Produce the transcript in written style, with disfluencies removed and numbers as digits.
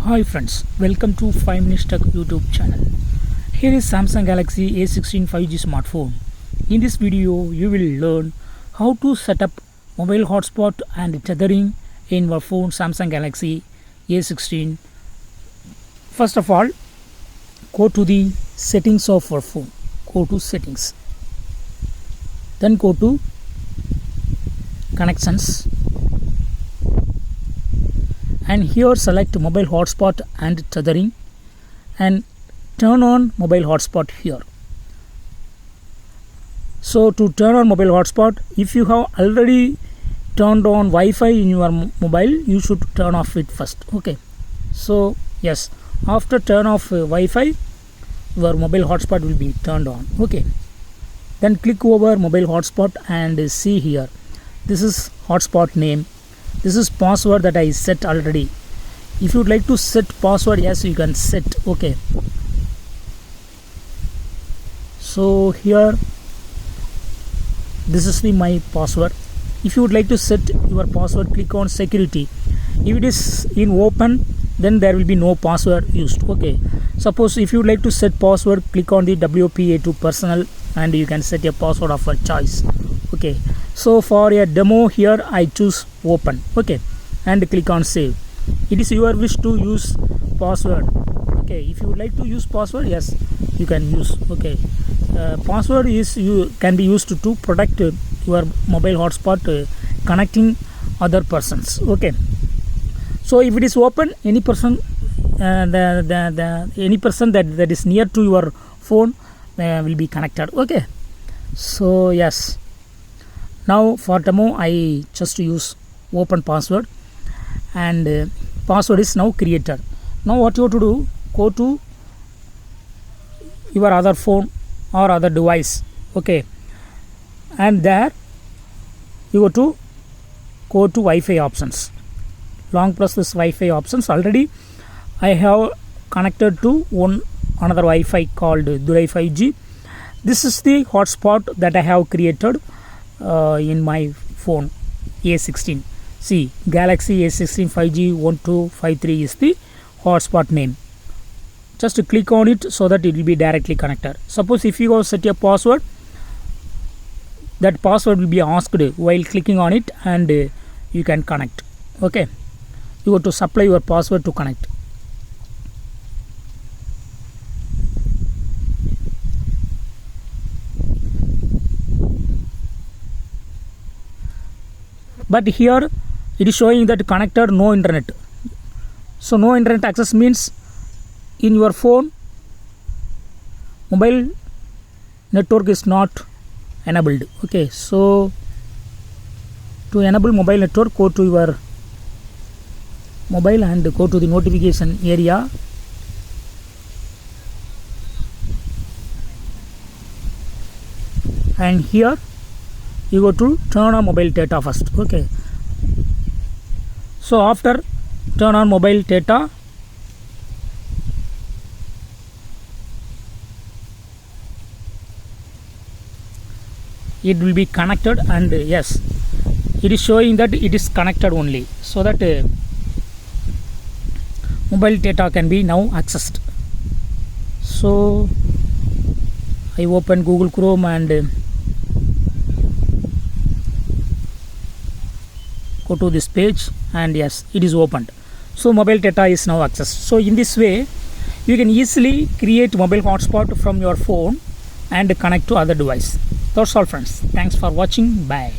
Hi friends, welcome to 5 Minutes Tech YouTube channel. Here is Samsung Galaxy A16 5G smartphone. In this video, you will learn how to set up mobile hotspot and tethering in your phone Samsung Galaxy A16. First of all, go to the settings of your phone. Go to settings. Then go to connections. And here select mobile hotspot and tethering and turn on mobile hotspot here. So to turn on mobile hotspot, if you have already turned on Wi-Fi in your mobile, you should turn off it first. Okay, so yes, after turn off Wi-Fi, your mobile hotspot will be turned on. Okay, then click over mobile hotspot and see here, this is hotspot name. This is password that I set already. If you would like to set password, yes, you can set. Okay, so here this is my password. If you would like to set your password, click on security. If it is in open, then there will be no password used. Okay, suppose if you would like to set password, click on the WPA2 personal and you can set a password of your choice. Okay, so for a demo here I choose open. Okay, and click on save. It is your wish to use password. Okay, if you would like to use password, yes, you can use. Okay, password is can be used to protect your mobile hotspot connecting other persons. Okay, so if it is open, any person any person that is near to your phone will be connected. Okay, so yes, now for demo I just use open password and password is now created. Now what you have to do, go to your other phone or other device. Okay, and there you go to Wi-Fi options. Long press this Wi-Fi options. Already I have connected to another Wi-Fi called Durai 5G. This is the hotspot that I have created in my phone A16. See, Galaxy A16 5G 1253 is the hotspot name. Just click on it so that it will be directly connected. Suppose if you go set a password, that password will be asked while clicking on it and you can connect. Okay, you go to supply your password to connect. But here it is showing that connected, no internet. So no internet access means in your phone mobile network is not enabled. Okay, so to enable mobile network, go to your mobile and go to the notification area. And here you go to turn on mobile data first. Okay, so after turn on mobile data, it will be connected and yes, it is showing that it is connected only, so that mobile data can be now accessed. So I open Google Chrome and go to this page and yes, it is opened. So mobile data is now accessed. So in this way you can easily create mobile hotspot from your phone and connect to other device. That's all friends. Thanks for watching. Bye.